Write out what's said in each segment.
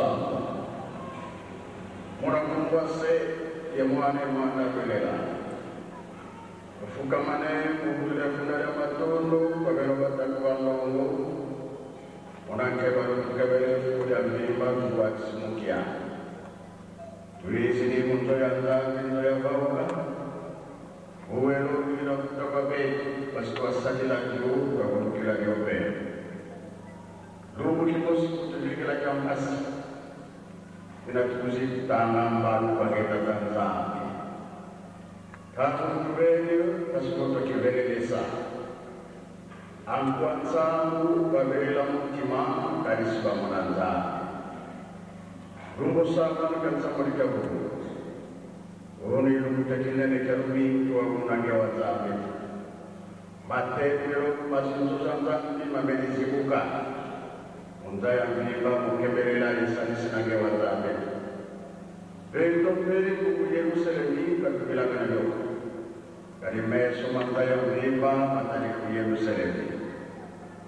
musamba. Mwana kumwase ye mwana kwelela. Fukamane kuhutule fundale matondo kabelo batatu wanongo. Mwana kebalo tukebele kuya mimba kuwatisimukia. Tulisi ni munto ya nzambi no ya bauka. Uwelo kila kutoka betu pasikuwa sajila kiu kwa kukila nyope. Lubu kimosi kutulikila kiamasi. Inatukuzi tangambalu bageta tanzambi. Tatu mtubenyo pasikuwa kivelelesa. Angkwansangu babela mutima karisiba mwananzambi. Rumbo sama kan sama di kabur. Oni rumbo tekilene karumi tua gunanya wazame. Mate pero masih susah di mamedi buka. Unda yang biba mukebela isani senage wazame. Bento beri buku Yerusalem ini kabila kanyo. Kali meso mata yang biba mata di Yerusalem.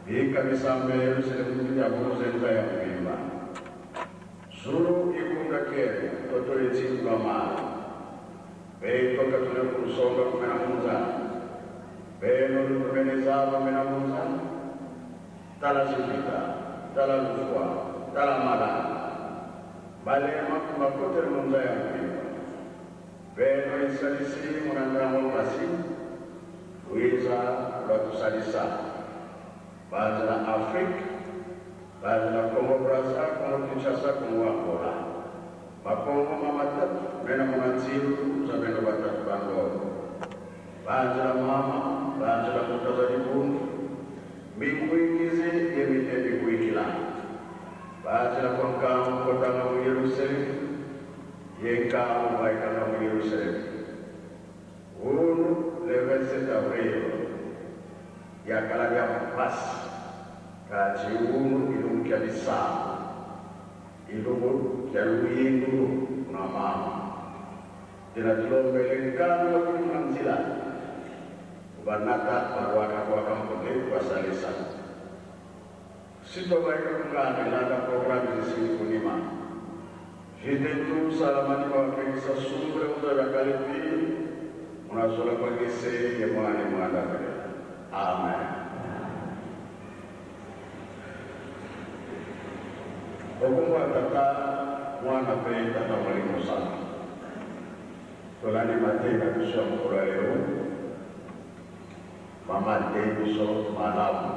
Ika bisambe Yerusalem itu ya buku yang biba. Suruh ibu kakek, toto isi mama. Baik kakak kusonga kumenamunza. Baik nuru kumenezaba kumenamunza. Tala sifita, tala lufua, tala mala. Balik makoter munza yang biba. Baik nuru salisi menandang pasi. Uiza batu salisa. Bahasa Afrika. Bala Kongo Brazza, Kongo Kinshasa, Kongo Angola. Makongo mamatat, mena mangansiru, sa mena batat Bango. Bala mama, bala mutaza dipun. Minggu ikizi, yemite minggu ikila. Bala kongkang kota ngamu Yerusalem, yengkang baika ngamu Yerusalem. Unu level Abril, ya kala dia pas. Kaji unu ilmu kia bisa, ilmu kia luindu nama. Tidak perlu melengkap lagi manzila. Banata barwaka mungkin kuasa lisan. Situ baik bukan ada program di sini kunima. Jadi itu salamani bawa kisah sumber untuk kali ini. Munasabah bagi saya yang mengalami. Amin. Hukumwa tata mwana pe tata mwalimu sana. Tolani mateka kusho mkura leo. Mama te kusho malamu.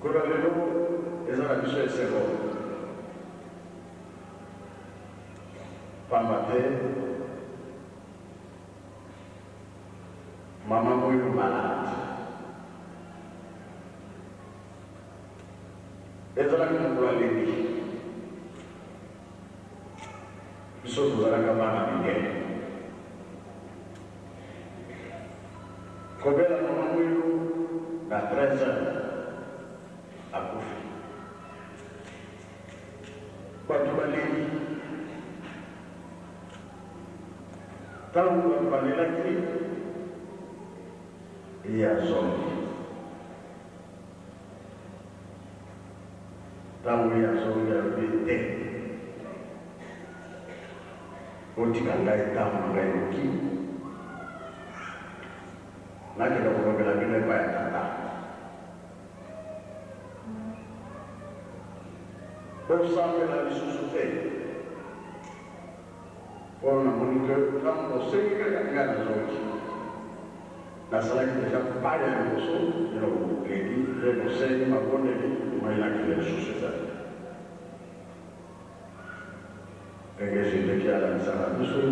Kura leo ezana kusho esego. Pamate mama mwilu malati. Ezra kumukula lini. Biso kuzara kamana bingeni. Kobela mama mwilu na 13 akufi. Watu balini. Tangu wapane laki. Iya zombi. Tamu ya songa bete. Oti kangai tamu ngai uki. Nanti kalau kau bilang ini banyak kata. Bersama lagi susu teh. Orang meninggal kamu sehingga enggak ada lagi. Nah selain kita payah musuh, yang lagi remosen maupun lagi main lagi dari susu tadi. Enggak sih dekian sangat musuh.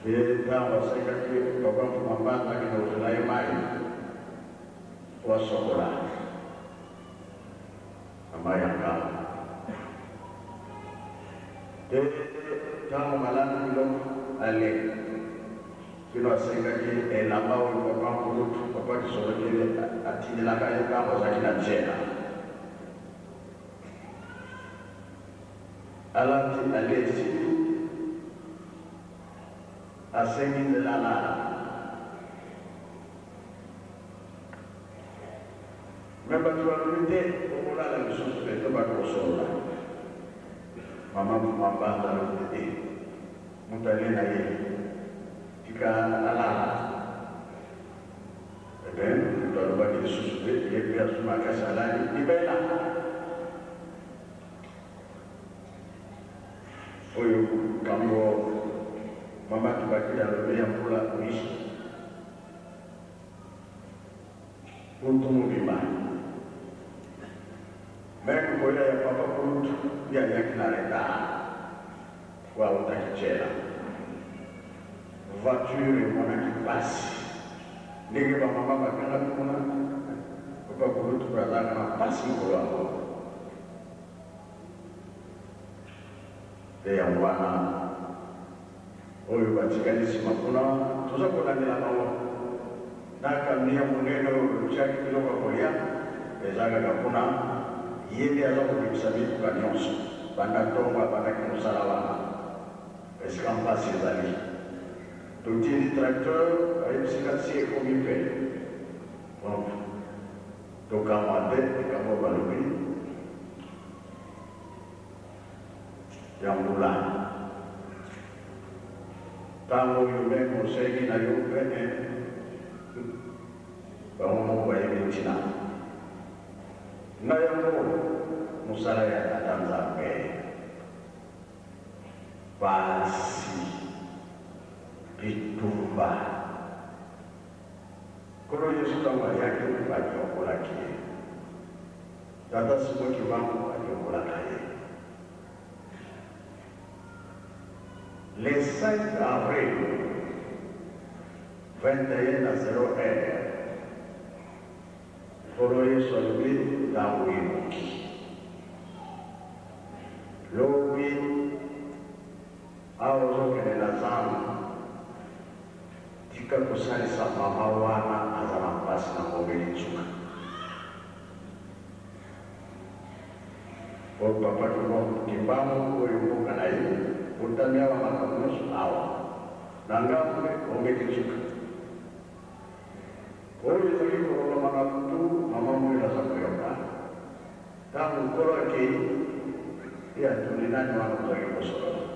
Kita masih kaki orang pemampan lagi harus lain main. Wasokola, apa yang kau? Jadi kamu malam belum alik. Kilo sehingga kita lambau orang pulut apa disuruh kita hati dilakukan kamu sakit aja. Alam alik sih asing dilala. Memang tuan rumite, pemula lagi susu itu baru usul lah. Mama mama dalam rumite, mutali lagi. Jika anak, dan tuan bagi susu itu dia biar semua kesalahan dibela. Oh, kamu mama tu bagi dalam yang pula polisi untuk mubimah. Mereka boleh yang papa pun yang kena reda, wah udah kecil. Voiture mana kipas, ni kita mama makan pun, papa pun tu berada kena pas mula. Yang mana, oh ibu jika di sini puna, tu saya pun ada nama. Nak kami yang mungkin orang cakap itu apa boleh, bezaga puna. Ia dia orang bisa dibuka nyos, bandar tongga bandar Nusarawan, eskampas tadi. Tujuh di traktor, ayam sikat si komipe, tukang mate, kamu balui, yang bulan, tamu yume musegi na yume bangun bayi di Cina. Nayamu musaraya datang sampai pasti ditumba. Kalau Yesus tahu ayat itu bagi orang lagi, data semua cuma bagi orang lain. Les 5 avril 21:01 Kalau Yesus lebih tahu ini, lebih awal kena sama. Jika kusai sama mawana adalah pas nak mobil juga. Kalau bapa dulu timbangu, kau bukan air, utamanya orang kamu awal. Nangga mobil juga. Oh, itu kalau mana tu, mama mula sampai apa? Tahu kalau lagi, ya tulisan mana lagi bosor.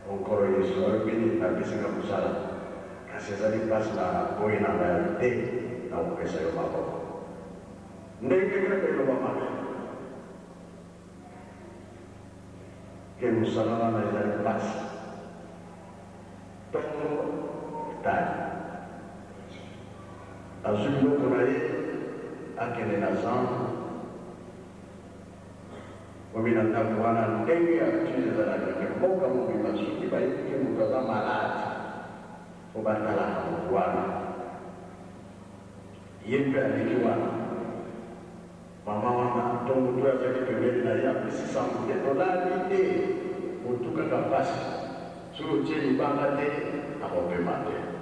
Oh, kalau Yesus ini tapi sangat besar. Kasih tadi pas lah, poin apa yang tahu kesal apa? Mereka kena kalau mama. Kemusalan dari pas. Tunggu tadi. Azul kurai akhirnya nazam, kemudian tamuan tinggi akhirnya ada yang kamu dimasuki baik yang mudah malat, obatlah kamuan, yang berliwan, mama tunggu dua jadi pembeli ayam di sisam itu lagi untuk kegapas, suruh jadi bangkate apa pemate.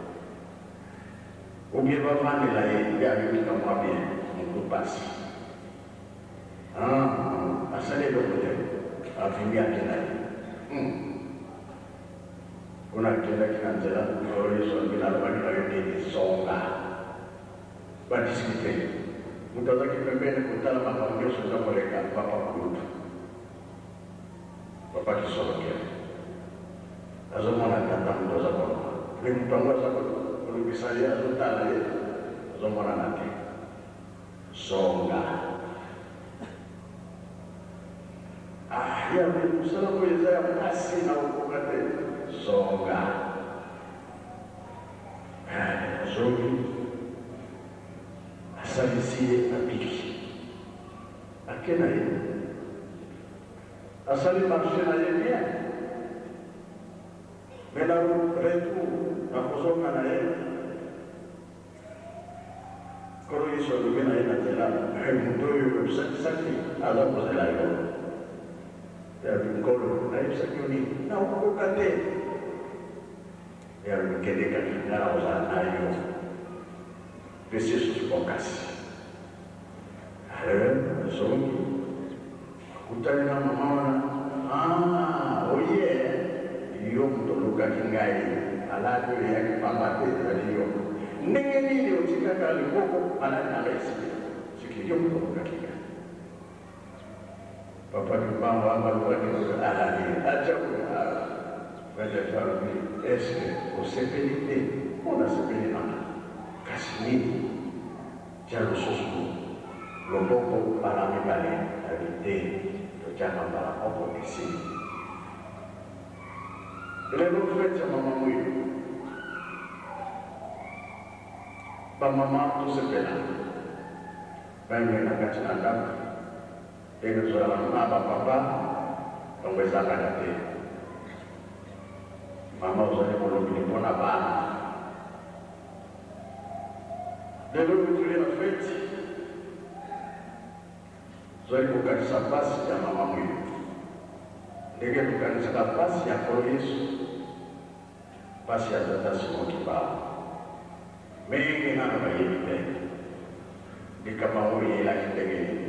Ubi bapa nilai dia kita mahu untuk pas. Asalnya dokter, akhirnya kita. Kuna kita jalan dari soal binar bagi lagi di songa. Badis kita. Untuk lagi pembeli kita lama kami sudah mereka bapa kudu. Bapa disorot ya. Azumana datang dosa bapa. Limpang dosa bapa. Kalau bisa ya, sudah lagi, semua nanti, songa. Ya, misalnya boleh saya kasih tahu kata songa. Songi, asal isi api. Akhirnya ini, asal manusia dia, menaruh retu. Aku songa naik, kalau isu lebih naik nanti lah, untuk sakit ada apa lagi? Jadi kalau naik sakit ni, nak aku kata, yang kita kan nak usah naik, besis fokus. Songi, aku tanya mama, oh yeah, yung tulu kakingai. Alat yang pamati tadi yo. Nengi ni dia jika kali pokok alat alat sikit. Kiyo kakika. Papa Kipang Wama Luwaki Alani Ajabu Raja Farubi Eske Osepelite Ona Sepelina Kasini Jalu Susu Lombopo Parami Bale Habite Tojama Para Opo Isi Belelo Fetcha Mama Muyo Mama Tu Sepela Bayi Nakachinanda dengan suara papa pembesaran hati. Mama usahanya belum ini pun apa? Dulu tujuan fit, saya bukan sapas yang mamamu itu. Dia bukan sapas yang polis, pasti ada semua kita. Mengenai apa ini? Di kamar ini lagi dengan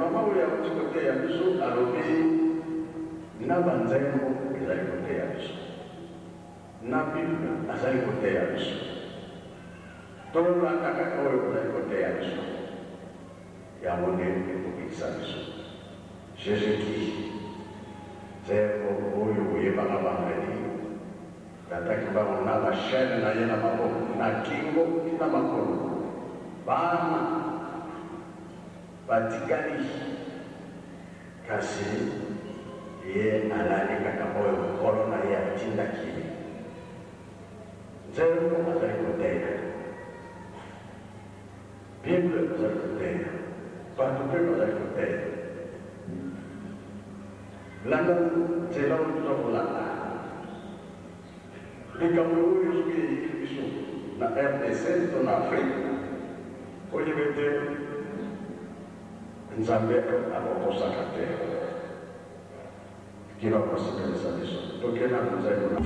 mama uya kuchikote ya biso alobi na banzemo ezali kote ya biso na bible azali kote ya biso tolola kaka oyo kozali kote ya biso yango nde ekokisa biso jésus-christ nzembo oyo oyebanga bangali ataki bango na bashene na ye na maboko na kingo na makolo bana Batikani kasi ye alani kaka moyo korona ya tinda kile nzero azali koteya Bible azali koteya bantu pe azali koteya langa nzela oyo kolanda likambo oyo soki eyiki biso na RDC to na Afrique oyebe te Nzambe akokosaka te kila kusikiliza biso tokena kuzaiona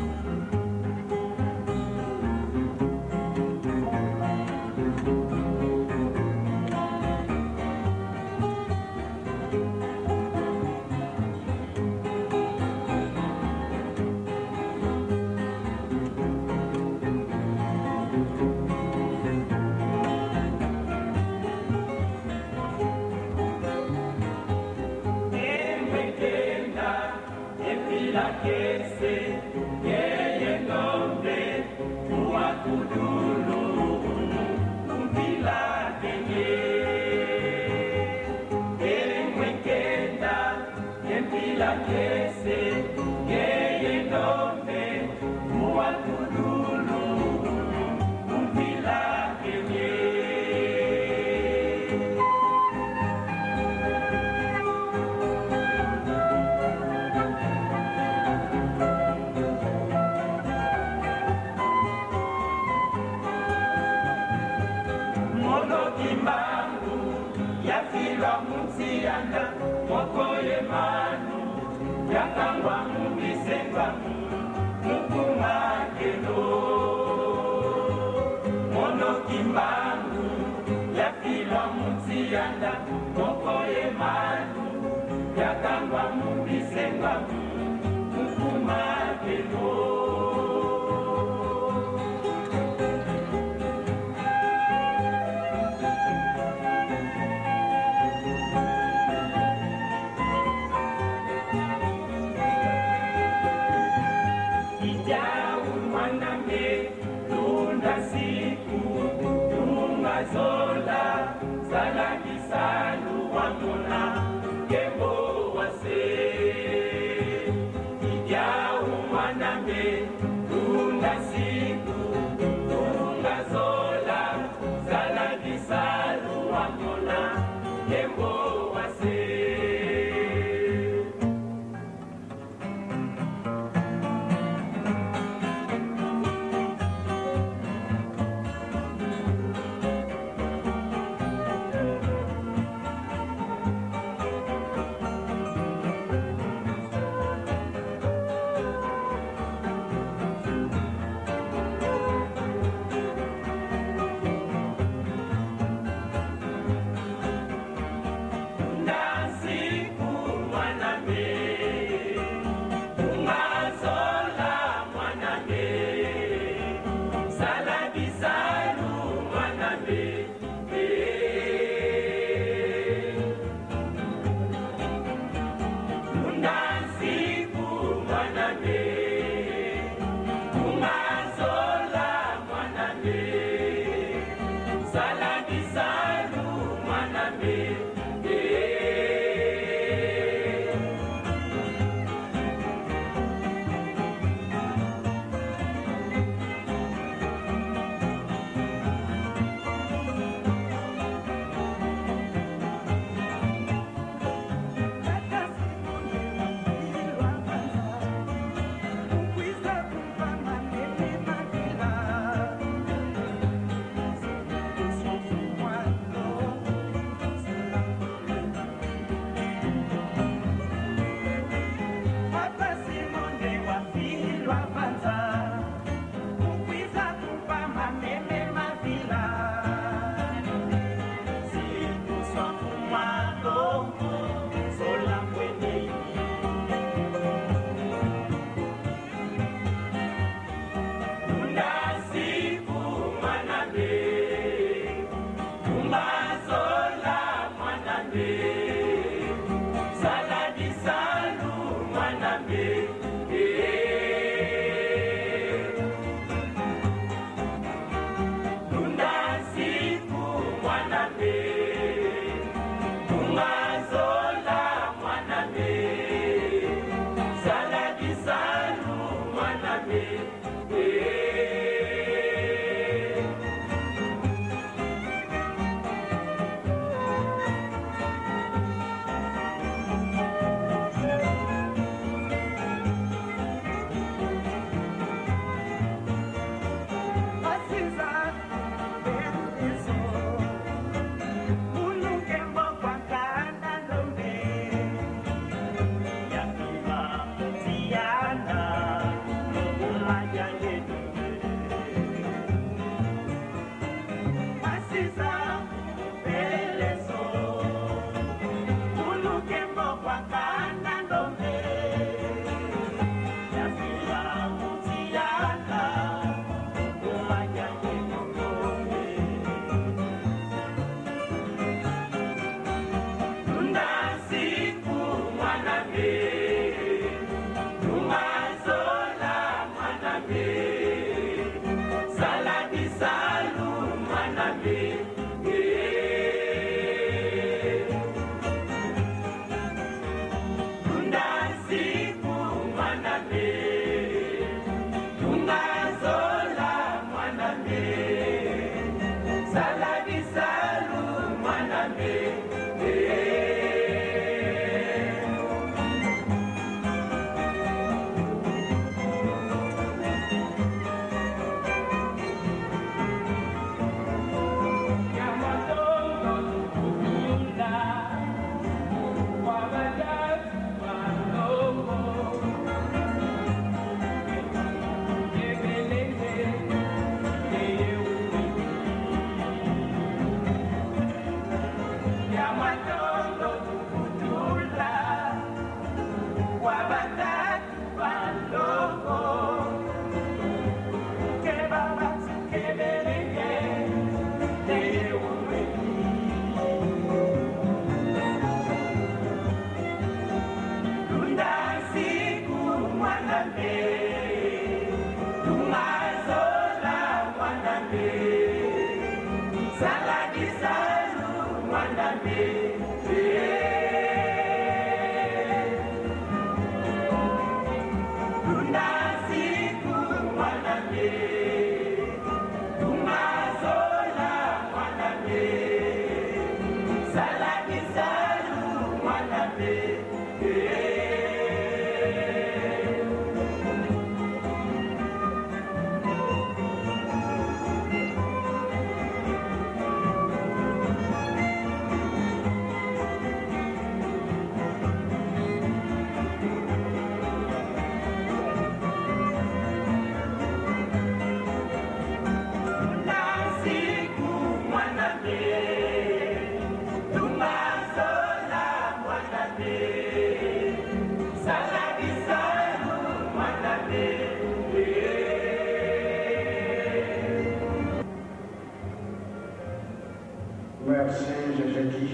Merci, Jésus.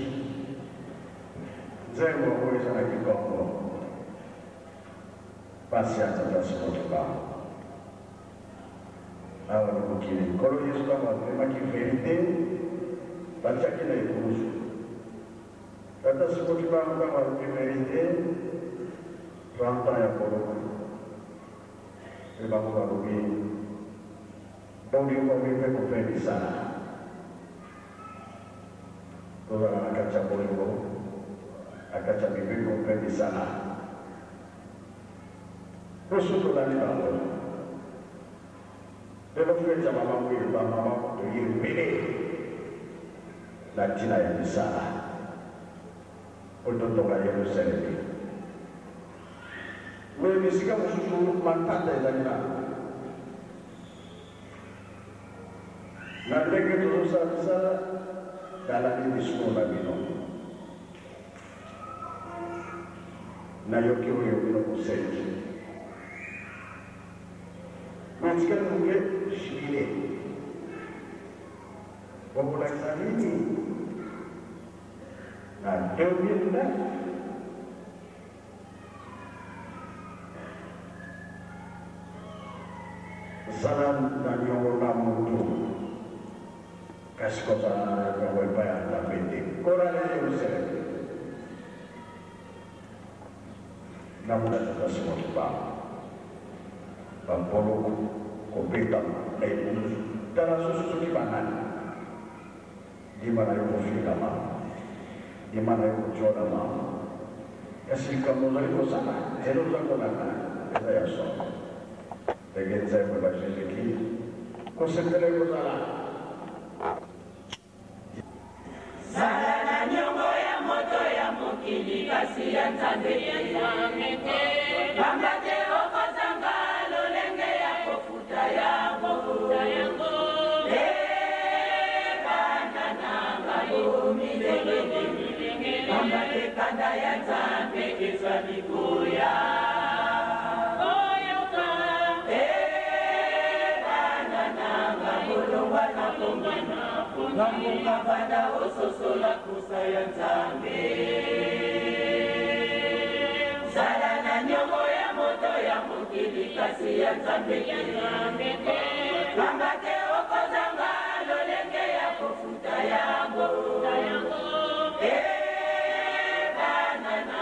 Nzembo kuweza na kigongo. Basi atatasimama. Hawa ni mkili. Kolo Yesu kama tema kiverite. Bacha kila ikurusu. Tatasimama kama kiverite. Ranta ya kolo. Eba kwa rugi. Bongi kwa vipe kupeni sana. Toda akacha bolego, akacha bibi kumpendi sana. Kusutu ndani bango. Lelo kuecha mama mwili ba mama kutoyiri mbele. Na tina ya misala. Kutotoka Yerusalemu. Wewe nisika mususu mantata izalina. Na ndege turusa misala. Dalam ini semua bino, na yoki bino kusenti. Majikan mungkin sini, populasi ini, nah demi dah. Salam dan yang mutu. Kasih kota yang berbayar dan bintik. Korang ini Yerusalem. Namun ada semua sebab. Pampolok, kopitam, aibus, dalam susu di mana? Di mana yang mufti lama? Di mana yang muncul lama? Kasih kamu lagi bersama. Hello sama mana? Saya so. Dengan saya berbahasa lagi. Kau sekali bersama. Kasi yang cantik Bambate okozanga lolenge ya kofuta yango banana milenge Bambate kanda ya nzambe ezwa likuya banana bolongwa na kombana Namunga banda ososola kusa ya nzambe Kasi ya nzambe Bambate okozanga lolenge ya kofuta yango banana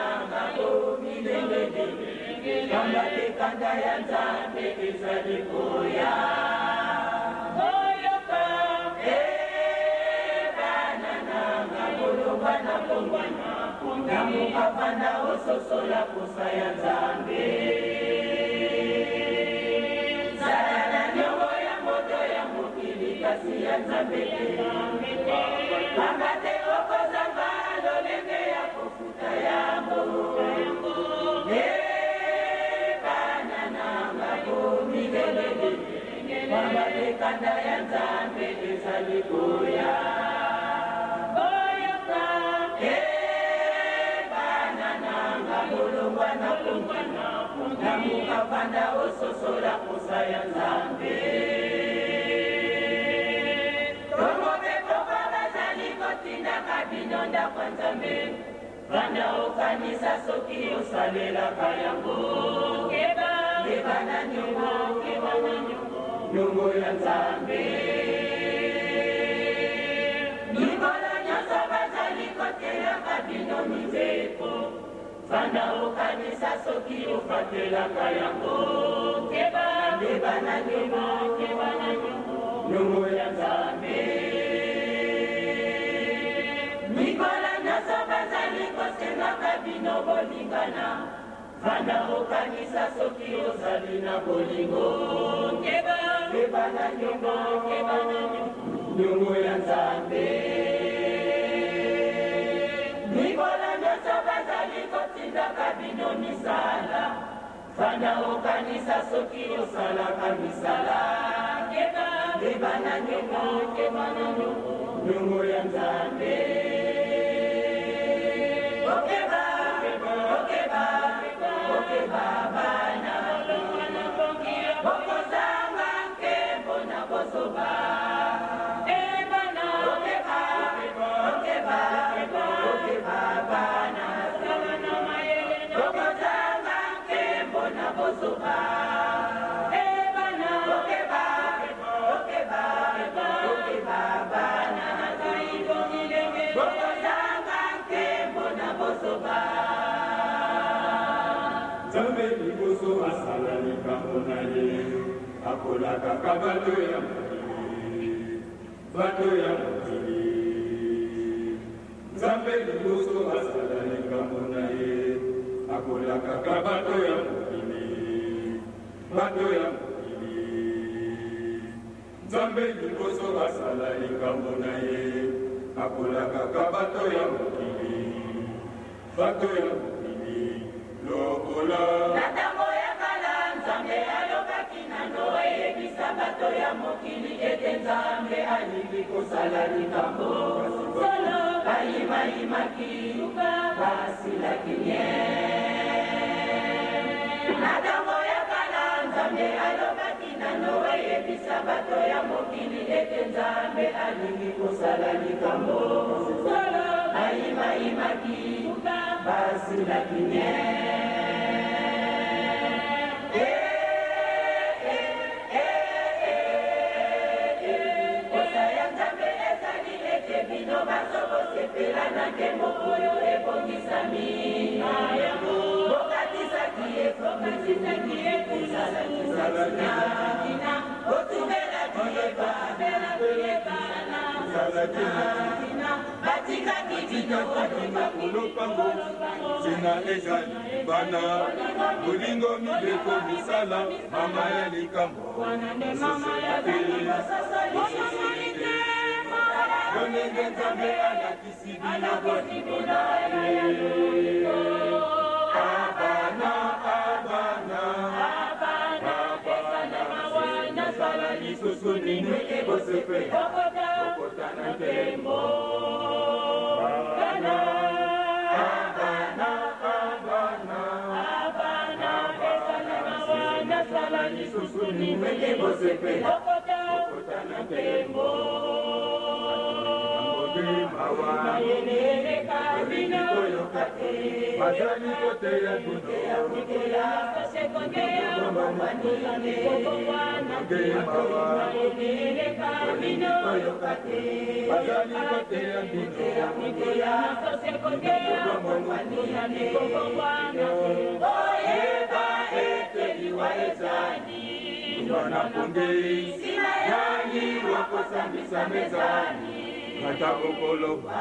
milenge Bambate kanda ya nzambe ezali koya banana bolongwa na kombana Namunga banda ososola kusa ya nzambe Kasi ya nzambe Bambate okozanga lolenge ya kofuta yango banana milenge Bambate kanda ya nzambe ezali koya banana bolongwa na kombana Namunga banda ososola kusa ya nzambe Binonda kwa nzambe Banda okanisa soki osalelaka yango Keba na nyongo Nyongo ya nzambe Fanda okanisa soki ofatelaka yango keba na nyongo ya Nzambe. Mikolo nyonso bazali kosengaka bino bolingana. Fanda okanisa soki ozali na bolingo keba na nyongo ya Nzambe. Mikolo nyonso bazali kotindaka bino misala. Fanda okanisa soki osalaka misala keba na nyongo ya Nzambe. Okeba bana bokozanga nkembo na bozoba. Okeba bana bokozanga nkembo na bozoba. Nzambe liboso asala likambo na ye, akolakaka bato ya mokili. Nzambe liboso asala likambo na ye, akolakaka bato ya mokili. Nzambe liboso asala likambo na ye, akolakaka bato ya mokili. Lokola na ntango ya kala Nzambe alobaki na Noe yebisa bato ya mokili ete Nzambe alingi kosala likambo. Solo bayimayimaki basilaki nye. Na ntango ya kala Nzambe alobaki na Noe yebisa bato ya mokili ete Nzambe alingi kosala likambo. Solo bayimayimaki basilaki nye. Nkembo oyo ebongisami bokatisaki ekuzalakina otumelaki ebabelakiyebana batikaki bino lopango sina ezali bana bolingo mibeko misala mama ya likambo Bonenge Nzambe alakisi bino bolingo na ye. Abana nasala lisusu nini ekosepela okotana nkembo. Abana nasala lisusu nini ekosepela okotana nkembo. Bazali kote ya dunia Matakokoloba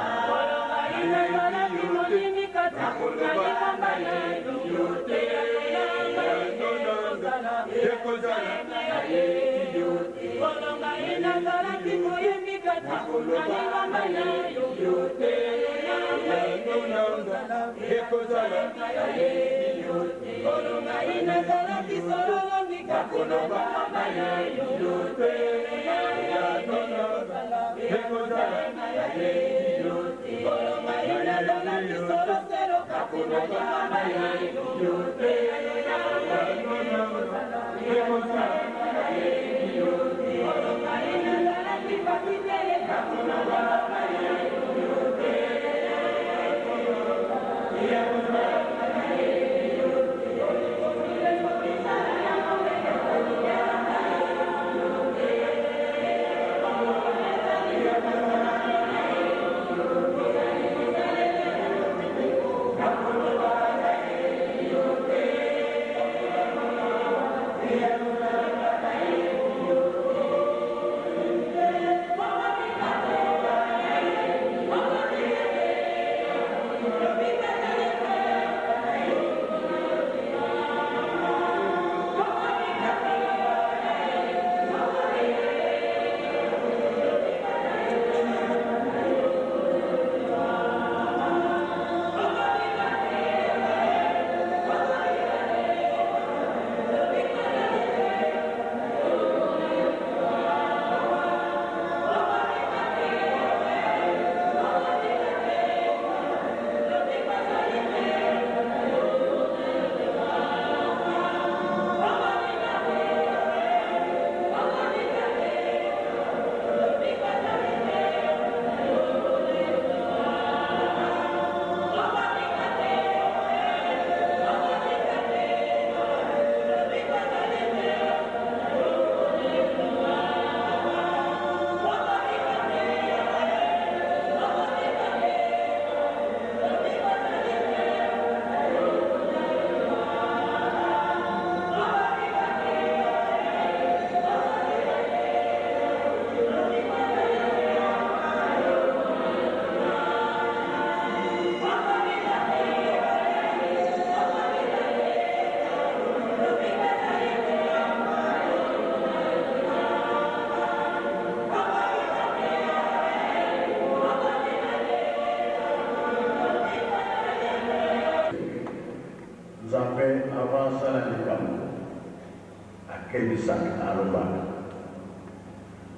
bisa alobana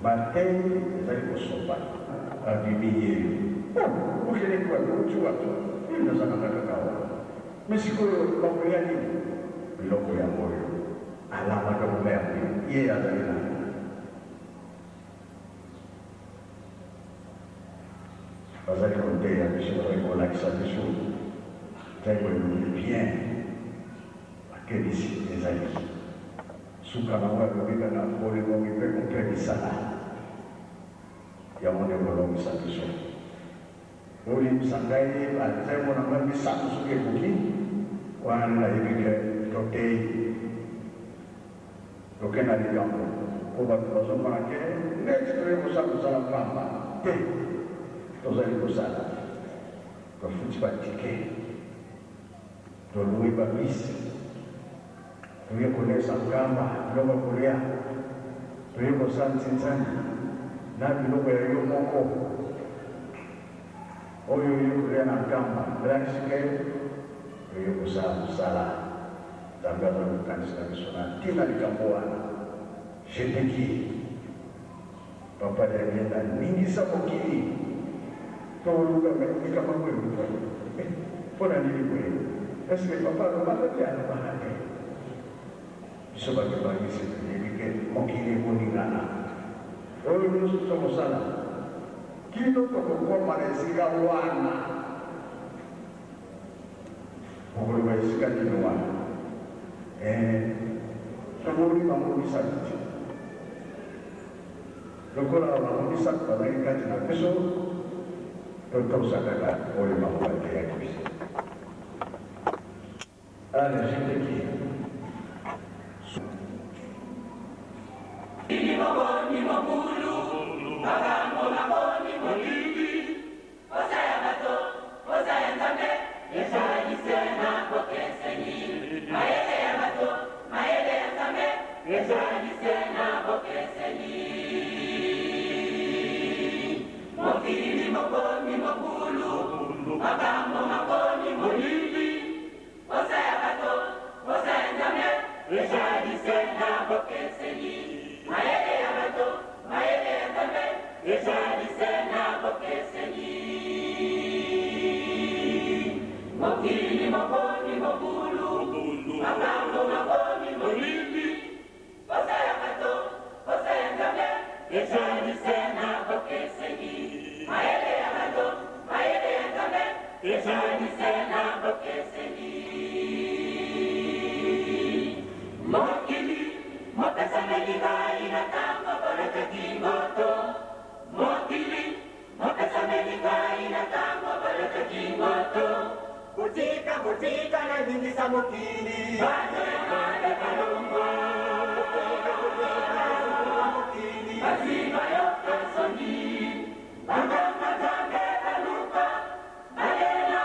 matei zali kosopa abibiye ukile kwa kuchua ina sana kakao misiko bakoyani biloko ya moyo alama kama mimi yeye adalina bazali kontea bisho ko lakisa bisho tayo ni bien akebisi ezali suka na wa bibika na pole ngo mipe kabisa ya mone bolong satu uli msangai azemo na mami satu suke buki wana ibike totei lokena di kampo obat koso manake next time usaku salam papa te tozali kusala kwa futi batike tolui babisi tuye kulesa mkamba loba kulia tuye kusanti nzani na biloko ya yo moko oyo yo kulia na mkamba blanchike tuye kusala tangazo la kanisa la misona tina likamboana jeteki papa ya mienda mingi sa mokili toluka mekika mamwe pona nili kwe eske papa romata tiana bahake sebagai bagi sedikit mungkin kuningana. Kalau itu sama salah, kita perlu Malaysia wana, perlu Malaysia di luar. Kemudian kamu bisa, kalau kamu bisa pada ikat jenak besok, tetap sadar oleh kamu baca yang bisa. Ada sedikit. Ni mabulu, magambo maboni molili, osaya bato, osaya nzambe, eshali sena bokeseni, maele ya bato, maele ya nzambe, eshali sena bokeseni. Mokili maboni mabulu, magambo maboni molili, osaya bato, osaya nzambe, eshali sena bokeseni. Maele ya bato, maele ya nzambe, ezali sena bokeseni. Mokili mokoni mobulu, makambo makoni molili, posa ya bato, posa ya nzambe, ezali sena bokeseni. Maele ya bato, maele ya nzambe, ezali sena bokeseni. Mokili mopesa melika inatanga baraka kingoto. Mokili mopesa melika inatanga baraka kingoto. Butika na nyingi za mokili bado ya mada kalungwa. Azima yoka soni Banganga zambe kaluka Malela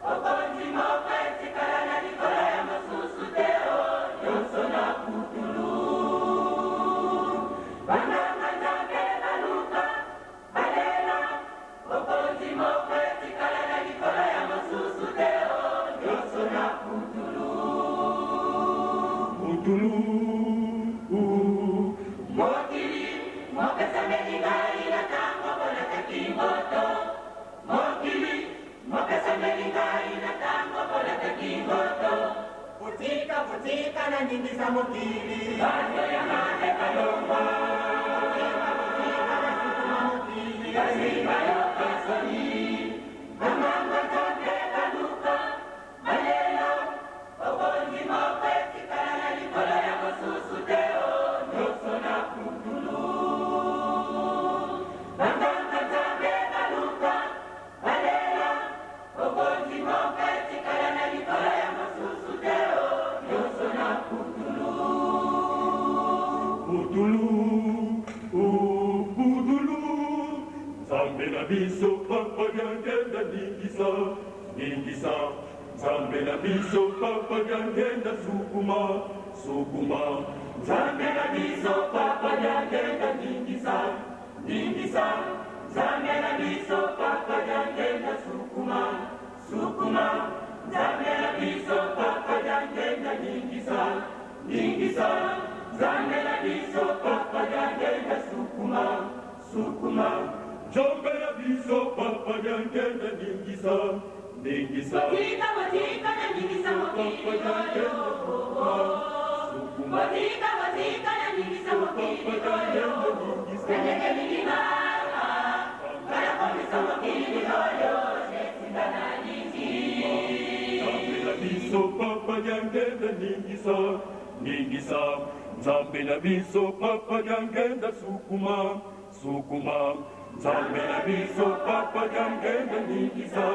Okonzi mopeti kalana nikola ya masusu teo Yonso na kutulu Banganga zambe kaluka Malela Okonzi mopeti kalana nikola ya masusu teo Yonso na kutulu Mokili Mopesa melika inatango boleka kingoto. Mokili Mopesa melika inatango boleka kingoto. Butika na nyingi za mokili bado ya made kalongo. Butika na sukuma mokili Azima yoka soni Banganga zambe kaluka Malela Okonzi mopeti kalana nikola ya masusu teo Nyonso na kutulu Banganga zambe kaluka Malela Okonzi mopeti kalana nikola ya masusu teo Nyonso na kutulu Zambe na biso papa gangenda ningisa Zambe na biso papa gangenda sukuma Zambe na biso papa gangenda ningisa Zambe na biso papa gangenda sukuma Zambe na biso papa gangenda ningisa Zambe sukuma jombe ya biso papa nyangenda ningisa ningisa Watika na ningisa mokili yoyo Watika na ningisa mokili yoyo Nanyeke milima Kala komisa mokili yoyo Nesinga na niti Nzambe na biso papa nyangenda ningisa ningisa Nzambe na biso papa nyangenda sukuma sukuma Nzambe na biso papa nyangenda ningisa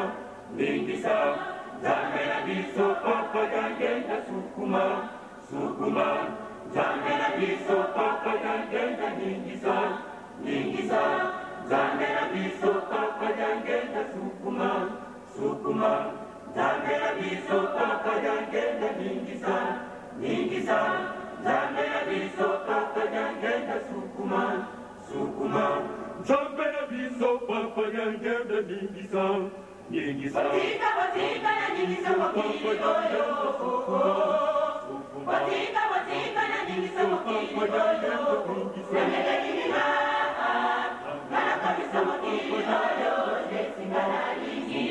ningisa Nzambe na biso papa nyangenda sukuma sukuma Nzambe na biso papa nyangenda ningisa ningisa Nzambe na biso papa nyangenda sukuma sukuma Nzambe na biso papa nyangenda ningisa ningisa Nzambe na biso papa nyangenda sukuma sukuma Nzambe na biso papa nyangenda ningisa ningisa Watika na ningisa mokili yoyo Watika na ningisa mokili yoyo Nanyeke milima Kala komisa mokili yoyo Nesinga na niti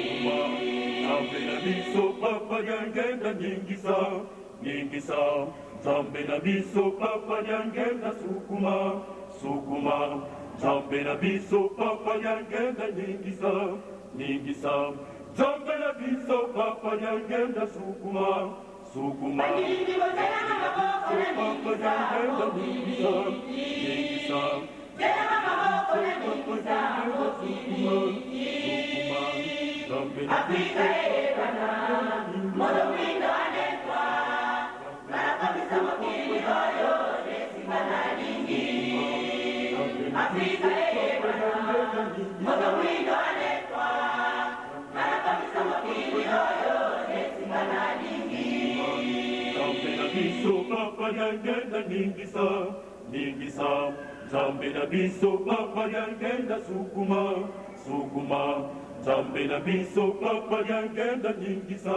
Nzambe na biso papa nyangenda ningisa ningisa Nzambe na biso papa nyangenda sukuma sukuma Nzambe na biso papa nyangenda ningisa ningisa Nzambe na biso papa nyangenda sukuma sukuma Ningisi botela na maboko na ningisa ningisa ningisa Tela na maboko na ningisa mokili Afrika ebana Modo windo anekwa Kala komisa mokili yoyo Nesinga na niti Afrika ebana Modo windo anekwa Kala komisa mokili yoyo Nesinga na niti Nzambe na biso papa nyangenda ningisa ningisa Nzambe na biso papa nyangenda sukuma sukuma Nzambe na biso papa nyangenda ningisa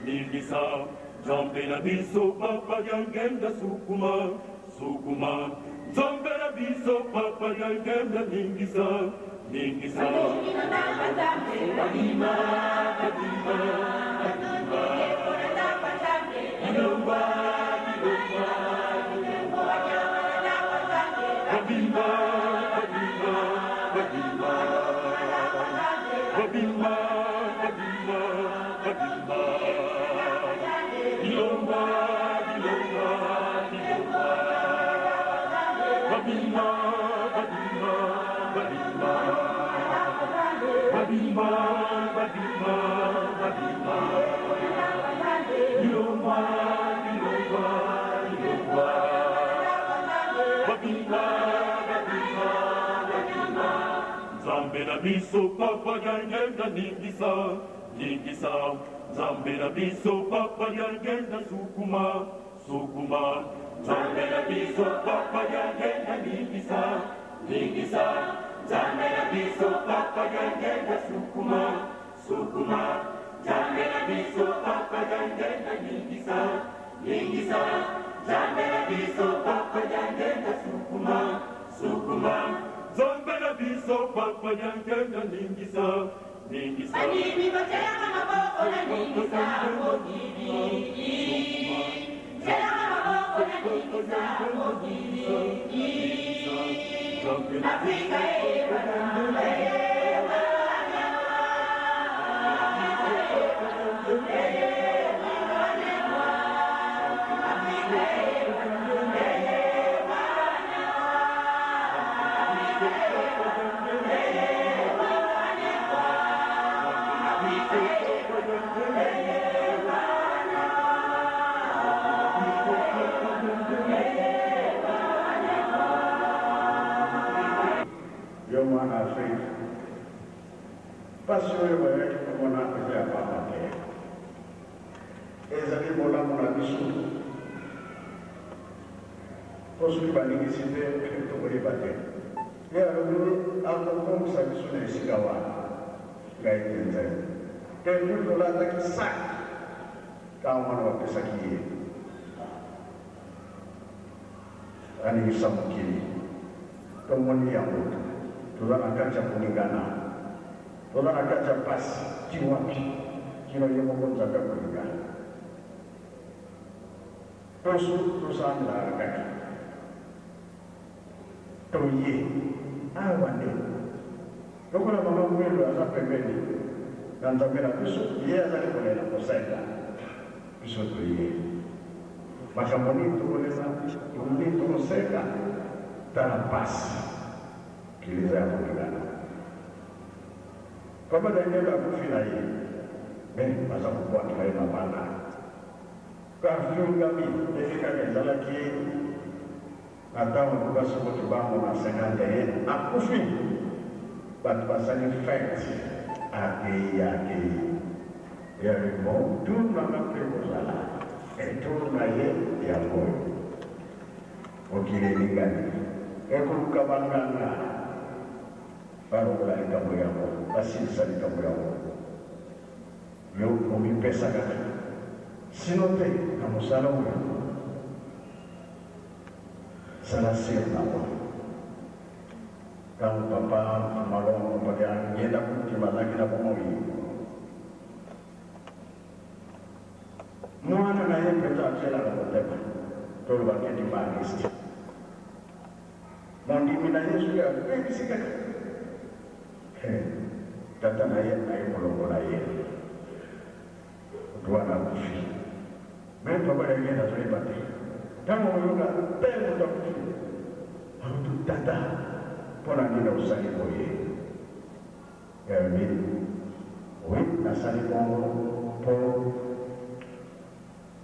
ningisa Nzambe na biso papa nyangenda sukuma sukuma Nzambe na biso papa nyangenda ningisa ningisa Ninataka Nzambe Wadima Kadima kadima Ninataka Nzambe Ilomba ilomba Ninataka Nzambe kadima kadima kadima kadima kadima kadima Ilomba ilomba ilomba kadima kadima kadima kadima kadima kadima Ilomba ilomba ilomba kadima kadima kadima Nzambe na biso papa nyangenda ningisa ningisa Nzambe na biso papa nyangenda sukuma sukuma Nzambe na biso papa nyangenda ningisa ningisa Nzambe na biso papa nyangenda sukuma sukuma Nzambe na biso papa nyangenda ningisa ningisa Nzambe na biso papa nyangenda sukuma sukuma Nzambe na biso papa nyangenda ningisa ningisa Animi botela na maboko na ningisa mokili Tela na maboko na ningisa mokili Afrika ebana Yoma Afrika Pasio wewe kumona kwa papa ke ezali molamu na biso tozoyiba ndenge si te tokoyeba te ye alobeli akokomisa biso na esika wana ngai te nzambe te nui tolataki saki ntango wana bapesaki ye aningisa mokili tomoni yango tuzanakacha kulingana, tuzanakacha pasi chiwapi kino yemogonzaga kulingana tosu tusanda harakati toye awane tokola mama mwelo aza pembeni na nzambela biso ye azali kolela kosenda biso toye makambo nini tokoleza nini tokoseka tala pasi kiliza ya kulingana kama daendela kufina ye baza kukwatila ye mabanda kafiungami efika ezalaki na ntango tukasokoti bango na 50 ye akufi bato basali fete akei yarimo tunanga mpe kozala etulu na ye yango okili elingani ekoluka banganga balongola likambo yango basilisa likambo yango yo omipesa kaka sino te na mosala oyo sala sir nawa ntango papa malongo baga ngenda kutima azalaki na bomoi mwana na ye mpenza atyelaka motema tolobaki dimaniste mondimi na yesu yapekisi kaka tata na ye molongo na ye otwana kufi me papa yagenda toyeba te ntango oyoka te moto akufi akutu tata mpona nini osali boye yayobi wi nasali bongo mpo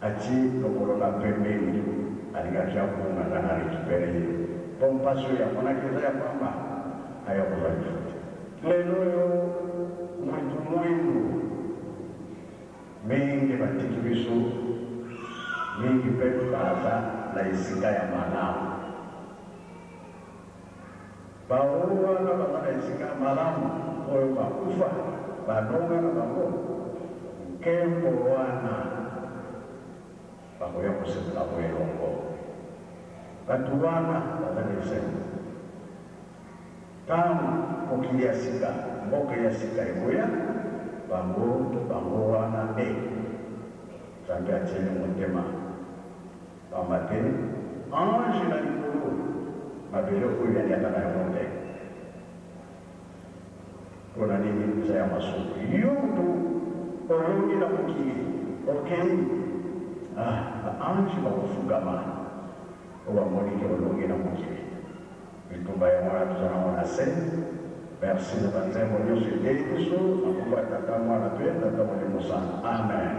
ati lokolo na pembeni alingaki akunganga na rekipere ye mpo mpasi oyo amonaki eza ya kwamba aya kozali futi lelo oyo mwindu mwindu mingi batiki biso mingi mpe baza na esika ya malamu bango wana baza na esika ya malamu oyo bakufa banonga na bango nkembo wana bakoya kosepela mo elongo bato wana baza na esengo ntango mokili ya sika mboka ya sika ekoya bango wana nde nzambe atieli motema pamba te ange na likolo mabele oyo yaniata na yango te mpona nini eza ya masuku yo moto olongi na mokili okei baange bakofungama oyo bamoniki olongi na mokili bitumba yango wana tozala ngo na se merci na banzembo nyonso edei biso na kombo ya tata mwana to ya tata molimo sana amen